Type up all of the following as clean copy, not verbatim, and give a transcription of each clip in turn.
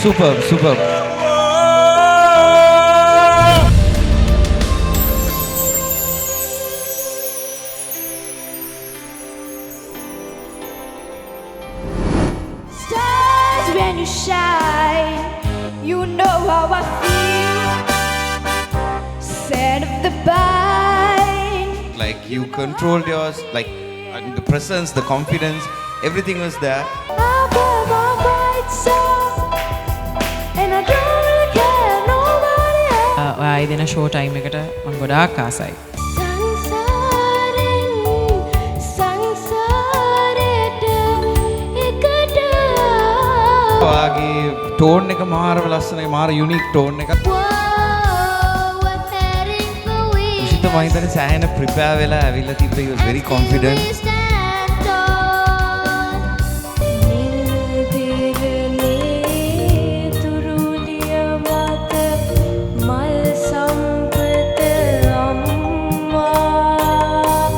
Superb, superb. Stars when you shine, you know how I feel. Scent of the pine. Like you controlled yours, like the presence, the confidence, everything was there. I'll wear my white sock, and I don't really care nobody else. ඔයා දෙන show time එකට මම ගොඩාක් ආසයි. සංසාරෙට එකට ඔයාගේ tone එක මාරම ලස්සනයි, මාර යුනික් ටෝන් එකක්. උෂිත මම හිතන්නේ සෑහෙන ප්‍රිපෙයාර් වෙලා ඇවිල්ලා තිබ්බ. he was very confident.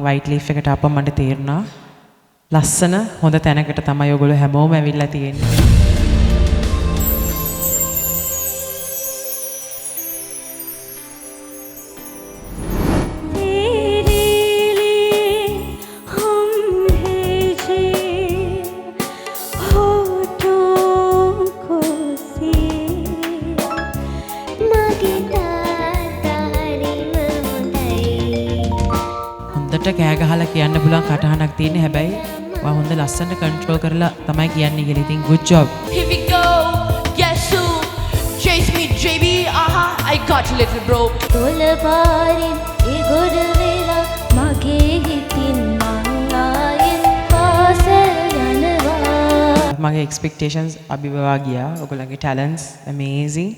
White leaf එකට ආපම මට තේරුණා ලස්සන හොඳ තැනකට තමයි ඔයගොල්ලෝ හැමෝම ඇවිල්ලා තියෙන්නේ. හොඳට කෑ ගහලා කියන්න පුළුවන් කටහඬක් තියෙන්නේ. හැබැයි ඔයා හොඳ ලස්සනට කන්ට්‍රෝල් කරලා තමයි කියන්නේ කියලා. ඉතින් good job. Here we go, guess who? Chase me, JB, I got you, little bro. තොල පාරින් ඉගොඩ වෙලා මගේ හිතින් මං ආයෙන් පාසල් යනවා. මගේ expectations අභිබවා ගියා. ඔයගොල්ලන්ගේ talents amazing.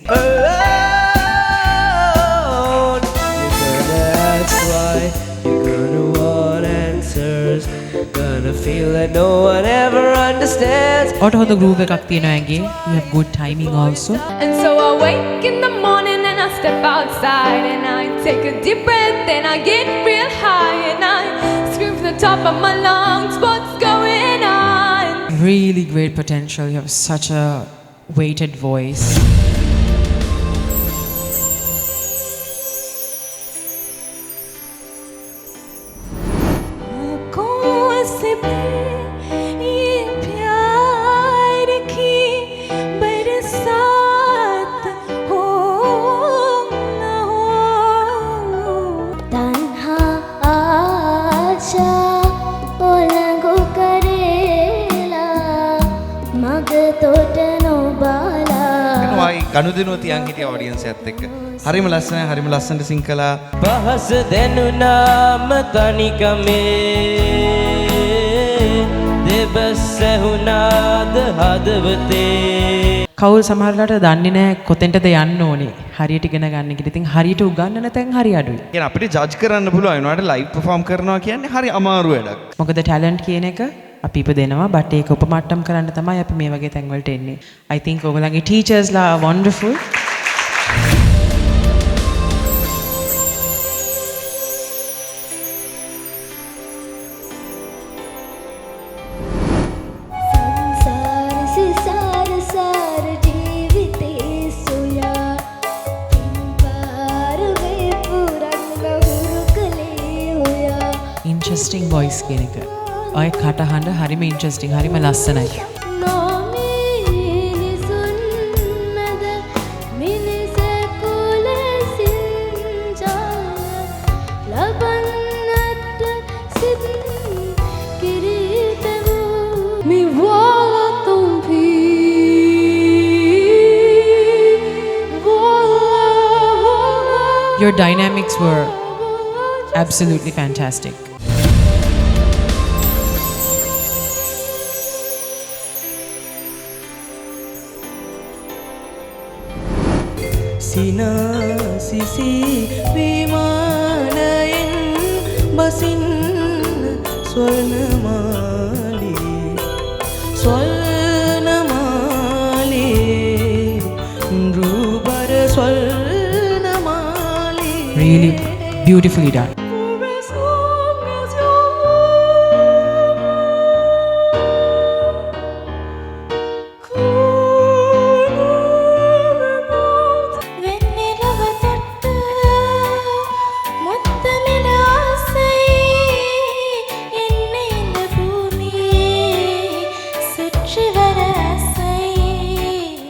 That's why you're gonna want answers. Gonna feel that no one ever understands. ඔට හොඳ groove එකක් තියෙනවා ඇඟේ. You have good timing also. And so I wake in the morning and I step outside and I take a deep breath and I get real high and I scream from the top of my lungs, what's going on? Really great potential. You have such a weighted voice. कौन से ये प्यार की बरसात हो न हो तन्हा आशा ओलंगो करेला मग तोटनो बाला ඔයයි ගනුදෙනුව තියන් හිටිය ඔඩියන්ස් එකත් එක්ක. හරිම ලස්සනයි, හරිම ලස්සනට සිං කළා. පහස දැනුනාම තනිකමේ දෙබස් ඇහුනාද හදවතේ. කවුල් සමහරලාට දන්නේ නැහැ කොතෙන්ටද යන්න ඕනේ. හරියට ඉගෙන ගන්න කියලා. ඉතින් හරියට උගන්නන තැන් හරි අඩුයි. කියන්නේ අපිට ජජ් කරන්න පුළුවන්. ඒනවාට ලයිව් පර්ෆෝම් කරනවා කියන්නේ හරි අමාරු වැඩක්. මොකද ටැලන්ට් කියන එක අපි ඉපදෙනවා බට් ඒක උපමට්ටම් කරන්න තමයි අපි මේ වගේ තැන් වලට එන්නේ. I think ඔයගොල්ලන්ගේ teachersලා are wonderful. සංසාර සිසාර සාර ජීවිතේ සොයා පාර වේ පුරන්න හුරු කලේ හොයා interesting voice කියන එක. ඔය කටහඬ හරිම interesting, හරිම ලස්සනයි. නොමිනිසුන්නද මිනිසෙකු ලෙසින් ජාල ලබන්නට සිත් කිරීත වූ මිවාලා තුම්පි Your dynamics were absolutely fantastic. සිනාසිසි විමානයෙන් බසින්න Swarnamali Swarnamali රූබර Swarnamali. Really beautifully done.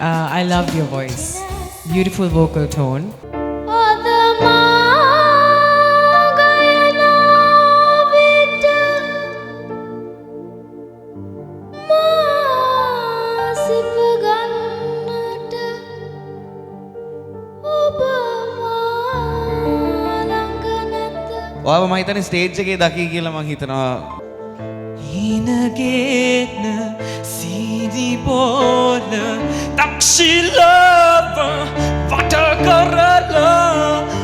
I love your voice. Beautiful vocal tone. ඔයාව මම හිතන්නේ ස්ටේජ් එකේ දකි කියලා මම හිතනවා. ඉනගෙන සීදි බෝල තක්ෂිලව වට කරලා